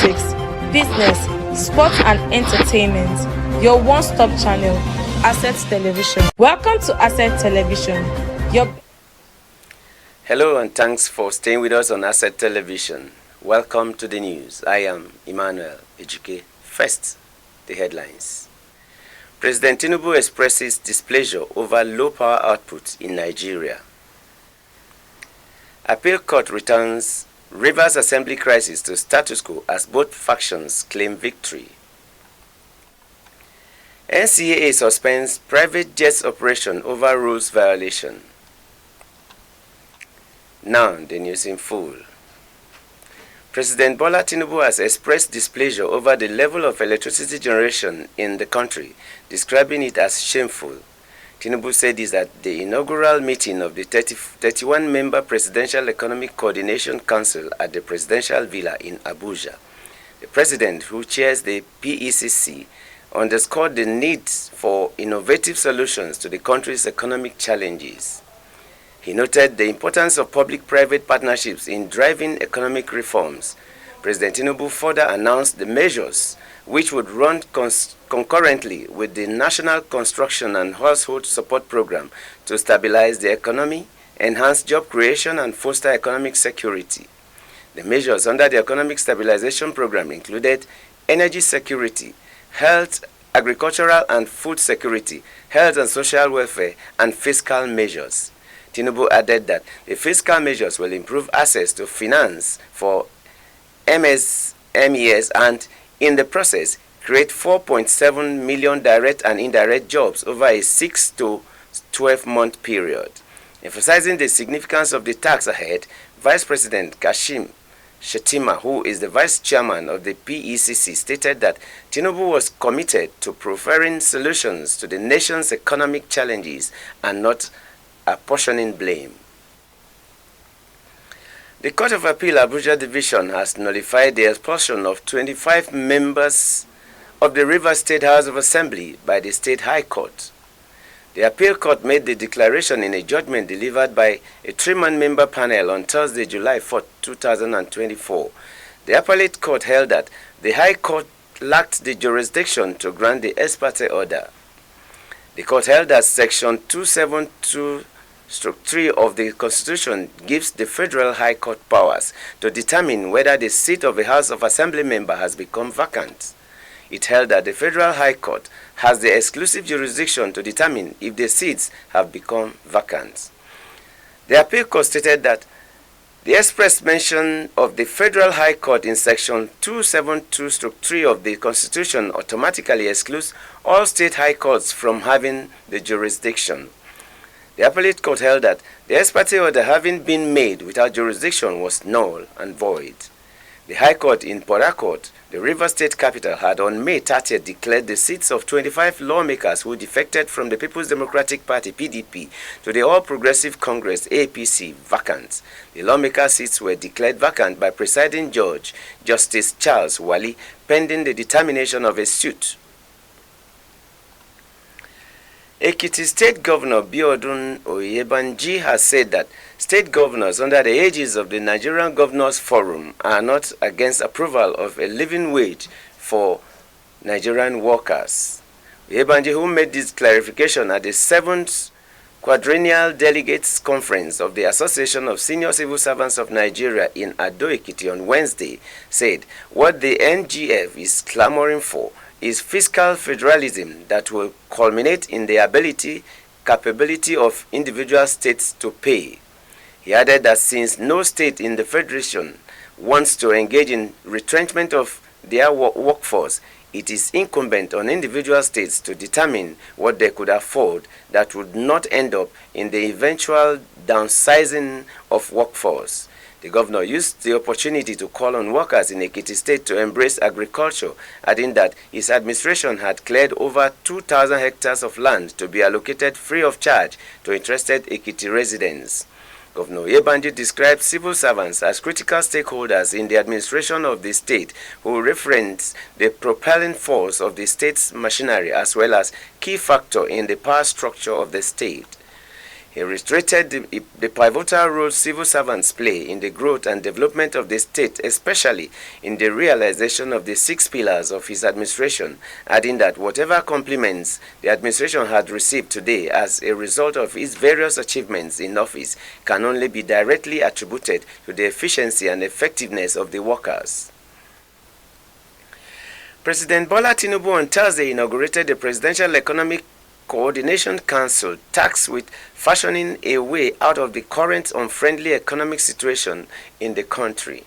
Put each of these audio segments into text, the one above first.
politics, business, sports and entertainment. Your one-stop channel, Asset Television. Welcome to Asset Television. Hello and thanks for staying with us on Asset Television. Welcome to the news. I am Emmanuel Ejike. First, the headlines. President Tinubu expresses displeasure over low power output in Nigeria. Appeal Court returns Rivers Assembly crisis to status quo as both factions claim victory. NCAA suspends private jets operation over rules violation. Now the news in full. President Bola Tinubu has expressed displeasure over the level of electricity generation in the country, describing it as shameful. Tinubu said this at the inaugural meeting of the 31-member Presidential Economic Coordination Council at the Presidential Villa in Abuja. The president, who chairs the PECC, underscored the need for innovative solutions to the country's economic challenges. He noted the importance of public-private partnerships in driving economic reforms. President Tinubu further announced the measures which would run concurrently with the National Construction and Household Support Program to stabilize the economy, enhance job creation, and foster economic security. The measures under the Economic Stabilization Program included energy security, health, agricultural and food security, health and social welfare, and fiscal measures. Tinubu added that the fiscal measures will improve access to finance for MSMEs and, in the process, create 4.7 million direct and indirect jobs over a 6 to 12-month period. Emphasizing the significance of the task ahead, Vice President Kashim Shettima, who is the Vice Chairman of the PECC, stated that Tinubu was committed to providing solutions to the nation's economic challenges and not apportioning blame. The Court of Appeal Abuja Division has nullified the expulsion of 25 members of the Rivers State House of Assembly by the State High Court. The Appeal Court made the declaration in a judgment delivered by a three-man member panel on Thursday, July 4, 2024. The Appellate Court held that the High Court lacked the jurisdiction to grant the ex parte order. The court held that Section 272(3) of the Constitution gives the Federal High Court powers to determine whether the seat of a House of Assembly member has become vacant. It held that the Federal High Court has the exclusive jurisdiction to determine if the seats have become vacant. The Appeal Court stated that the express mention of the Federal High Court in Section 272(3) of the Constitution automatically excludes all state high courts from having the jurisdiction. The Appellate Court held that the ex parte order having been made without jurisdiction was null and void. The High Court in Port Harcourt, the Rivers State capital, had on May 30th declared the seats of 25 lawmakers who defected from the People's Democratic Party (PDP) to the All Progressive Congress (APC) vacant. The lawmaker seats were declared vacant by presiding judge Justice Charles Wali, pending the determination of a suit. Ekiti State Governor Biodun Oyebanji has said that state governors under the aegis of the Nigerian Governors Forum are not against approval of a living wage for Nigerian workers. Oyebanji, who made this clarification at the 7th Quadrennial Delegates Conference of the Association of Senior Civil Servants of Nigeria in Ado-Ekiti on Wednesday, said what the NGF is clamoring for is fiscal federalism that will culminate in the capability of individual states to pay. He added that since no state in the federation wants to engage in retrenchment of their workforce, it is incumbent on individual states to determine what they could afford that would not end up in the eventual downsizing of workforce. The governor used the opportunity to call on workers in Ekiti State to embrace agriculture, adding that his administration had cleared over 2,000 hectares of land to be allocated free of charge to interested Ekiti residents. Governor Oyebanji described civil servants as critical stakeholders in the administration of the state who reference the propelling force of the state's machinery as well as key factor in the power structure of the state. He reiterated the pivotal role civil servants play in the growth and development of the state, especially in the realization of the 6 pillars of his administration, adding that whatever compliments the administration had received today as a result of its various achievements in office can only be directly attributed to the efficiency and effectiveness of the workers. President Bola Tinubu on Thursday inaugurated the Presidential Economic Coordination Council tasked with fashioning a way out of the current unfriendly economic situation in the country.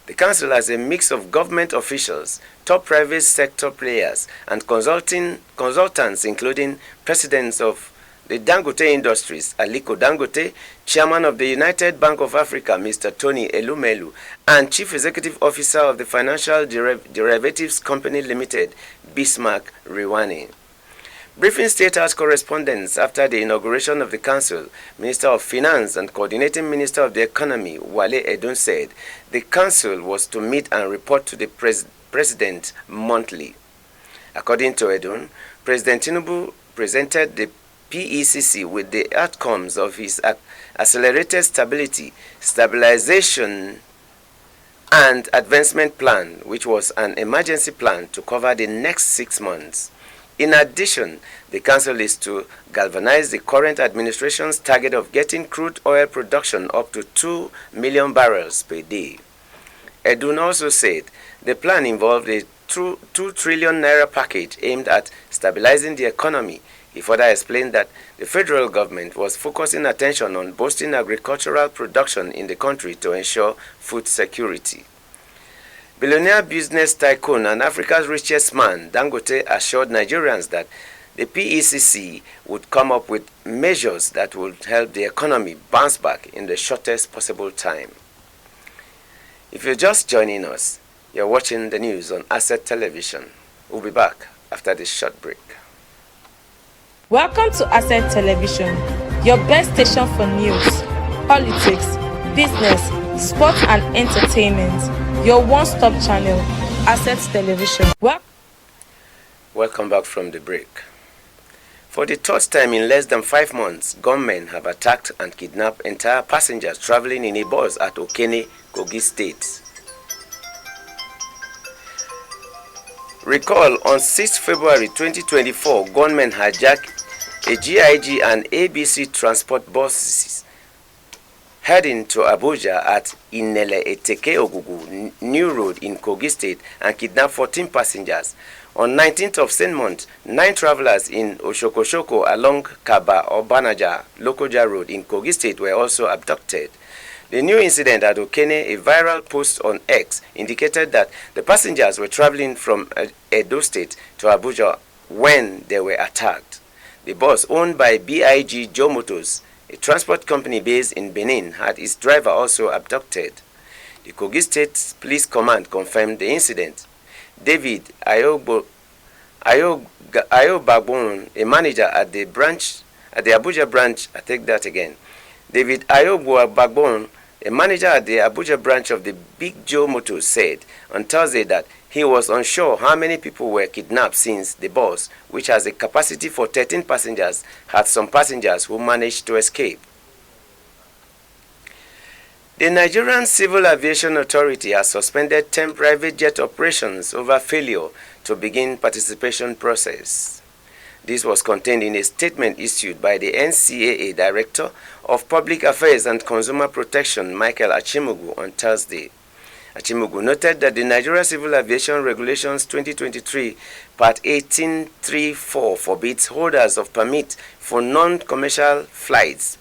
The council has a mix of government officials, top private sector players, and consultants including presidents of the Dangote Industries, Aliko Dangote, Chairman of the United Bank of Africa, Mr. Tony Elumelu, and Chief Executive Officer of the Financial Derivatives Company Limited, Bismarck Rewane. Briefing State House correspondents after the inauguration of the council, Minister of Finance and Coordinating Minister of the Economy, Wale Edun, said the council was to meet and report to the president monthly. According to Edun, President Tinubu presented the PECC with the outcomes of his accelerated stabilization and advancement plan, which was an emergency plan to cover the next 6 months. In addition, the council is to galvanize the current administration's target of getting crude oil production up to 2 million barrels per day. Edun also said the plan involved a 2 trillion naira package aimed at stabilizing the economy. He further explained that the federal government was focusing attention on boosting agricultural production in the country to ensure food security. Billionaire business tycoon and Africa's richest man, Dangote, assured Nigerians that the PECC would come up with measures that would help the economy bounce back in the shortest possible time. If you're just joining us, you're watching the news on Asset Television. We'll be back after this short break. Welcome to Asset Television, your best station for news, politics, business, sports and entertainment. Your one-stop channel, Asset Television. Welcome back from the break. For the third time in less than 5 months, gunmen have attacked and kidnapped entire passengers traveling in a bus at Okene, Kogi State. Recall, on 6 February 2024, gunmen hijacked a GIG and ABC transport buses heading to Abuja at Inele Eteke Ogugu New Road in Kogi State and kidnapped 14 passengers. On 19th of same month, 9 travelers in Oshokoshoko along Kaba or Banaja Lokoja Road in Kogi State were also abducted. The new incident at Okene, a viral post on X, indicated that the passengers were traveling from Edo State to Abuja when they were attacked. The bus, owned by BIG Joe Motors, a transport company based in Benin, had its driver also abducted. The Kogi State Police Command confirmed the incident. David Ayobagbon, a manager at the Abuja branch, David Ayobagbon, a manager at the Abuja branch of the Big Joe Motors, said on Thursday that he was unsure how many people were kidnapped since the bus, which has a capacity for 13 passengers, had some passengers who managed to escape. The Nigerian Civil Aviation Authority has suspended 10 private jet operations over failure to begin participation process. This was contained in a statement issued by the NCAA Director of Public Affairs and Consumer Protection, Michael Achimugu, on Thursday. Achimugu noted that the Nigeria Civil Aviation Regulations 2023 Part 1834 forbids holders of permit for non-commercial flights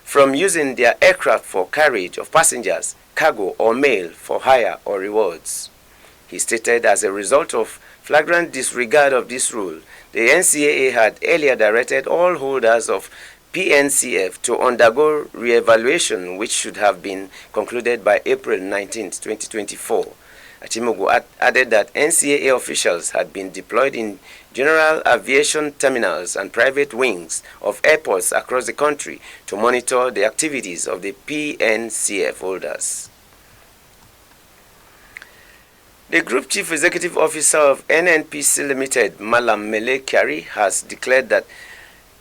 from using their aircraft for carriage of passengers, cargo, or mail for hire or rewards. He stated as a result of flagrant disregard of this rule, the NCAA had earlier directed all holders of PNCF to undergo re-evaluation, which should have been concluded by April 19, 2024. Achimugu added that NCAA officials had been deployed in general aviation terminals and private wings of airports across the country to monitor the activities of the PNCF holders. The Group Chief Executive Officer of NNPC Limited, Malam Mele Kyari, has declared that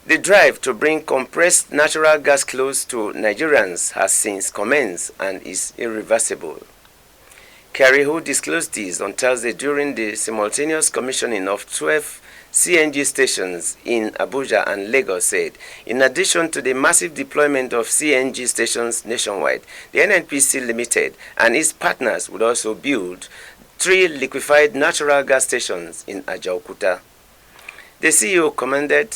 The drive to bring compressed natural gas close to Nigerians has since commenced and is irreversible. Kerry, who disclosed this on Thursday during the simultaneous commissioning of 12 CNG stations in Abuja and Lagos, said, in addition to the massive deployment of CNG stations nationwide, the NNPC Limited and its partners would also build 3 liquefied natural gas stations in Ajaokuta. The CEO commended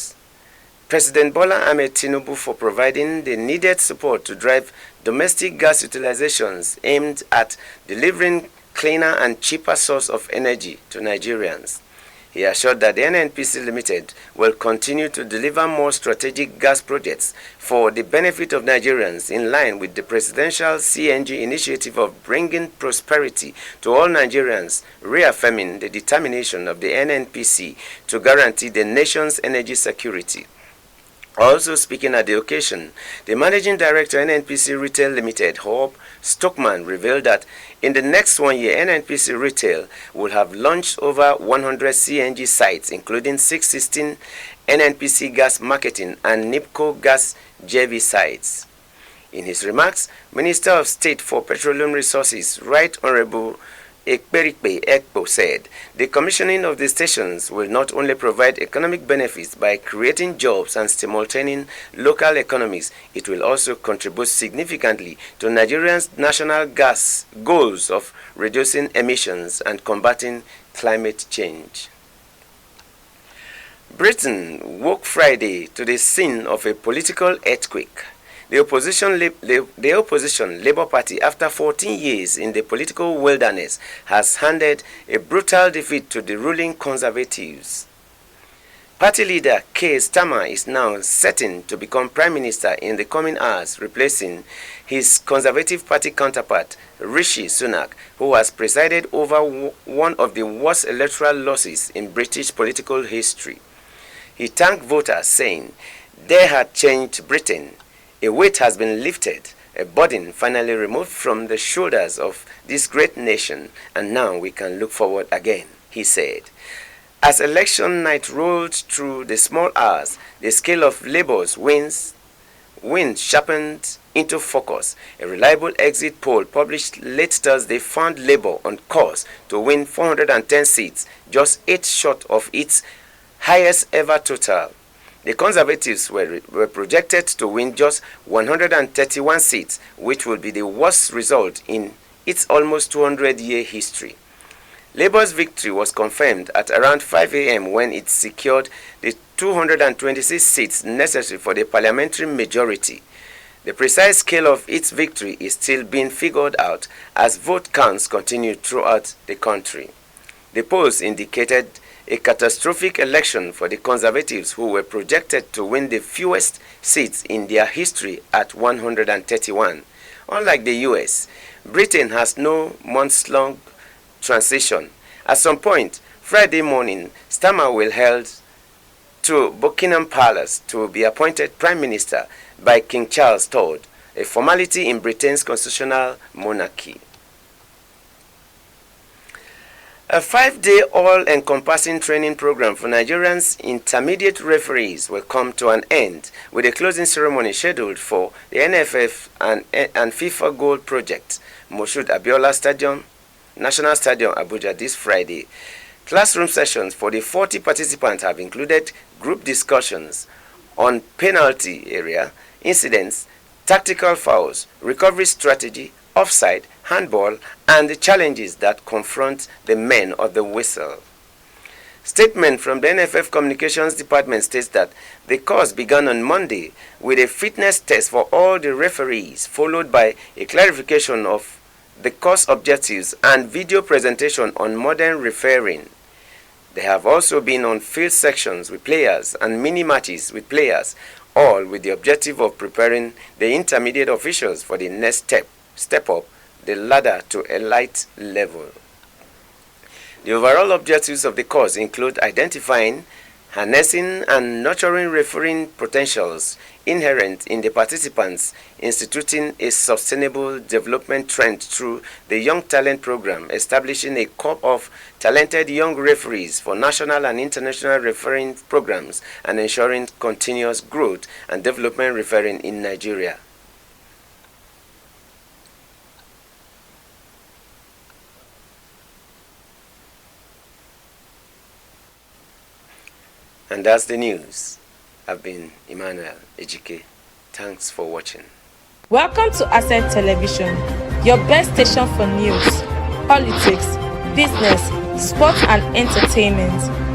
President Bola Ahmed Tinubu for providing the needed support to drive domestic gas utilizations aimed at delivering cleaner and cheaper source of energy to Nigerians. He assured that the NNPC Limited will continue to deliver more strategic gas projects for the benefit of Nigerians in line with the presidential CNG initiative of bringing prosperity to all Nigerians, reaffirming the determination of the NNPC to guarantee the nation's energy security. Also speaking at the occasion, the Managing Director NNPC Retail Limited, Hope Stockman, revealed that in the next 1 year, NNPC Retail will have launched over 100 CNG sites, including 616 NNPC Gas Marketing and NIPCO Gas JV sites. In his remarks, Minister of State for Petroleum Resources, Right Honorable Ekperikpe Ekpo, said the commissioning of the stations will not only provide economic benefits by creating jobs and stimulating local economies, it will also contribute significantly to Nigeria's national gas goals of reducing emissions and combating climate change. Britain woke Friday to the scene of a political earthquake. The opposition Labour Party, after 14 years in the political wilderness, has handed a brutal defeat to the ruling Conservatives. Party leader Keir Starmer is now certain to become Prime Minister in the coming hours, replacing his Conservative Party counterpart Rishi Sunak, who has presided over one of the worst electoral losses in British political history. He thanked voters, saying they had changed Britain. A weight has been lifted, a burden finally removed from the shoulders of this great nation, and now we can look forward again, he said. As election night rolled through the small hours, the scale of Labour's wins sharpened into focus. A reliable exit poll published late Thursday found Labour on course to win 410 seats, just 8 short of its highest ever total. The Conservatives were projected to win just 131 seats, which would be the worst result in its almost 200-year history. Labour's victory was confirmed at around 5 a.m. when it secured the 226 seats necessary for the parliamentary majority. The precise scale of its victory is still being figured out as vote counts continue throughout the country. The polls indicated a catastrophic election for the Conservatives, who were projected to win the fewest seats in their history at 131. Unlike the US, Britain has no months-long transition. At some point, Friday morning, Starmer will head to Buckingham Palace to be appointed Prime Minister by King Charles III, a formality in Britain's constitutional monarchy. A 5-day all-encompassing training program for Nigerians intermediate referees will come to an end with a closing ceremony scheduled for the NFF and FIFA Gold Project, Moshood Abiola Stadium, National Stadium, Abuja, this Friday. Classroom sessions for the 40 participants have included group discussions on penalty area, incidents, tactical fouls, recovery strategy, offside, handball, and the challenges that confront the men of the whistle. Statement from the NFF Communications Department states that the course began on Monday with a fitness test for all the referees, followed by a clarification of the course objectives and video presentation on modern refereeing. They have also been on field sections with players and mini matches with players, all with the objective of preparing the intermediate officials for the next step up the ladder to elite level. The overall objectives of the course include identifying harnessing and nurturing refereeing potentials inherent in the participants, instituting a sustainable development trend through the Young Talent Program, establishing a corps of talented young referees for national and international refereeing programs, and ensuring continuous growth and development refereeing in Nigeria. And that's the news. I've been Emmanuel Ejike. Thanks for watching. Welcome to Ascent Television, your best station for news, politics, business, sports and entertainment.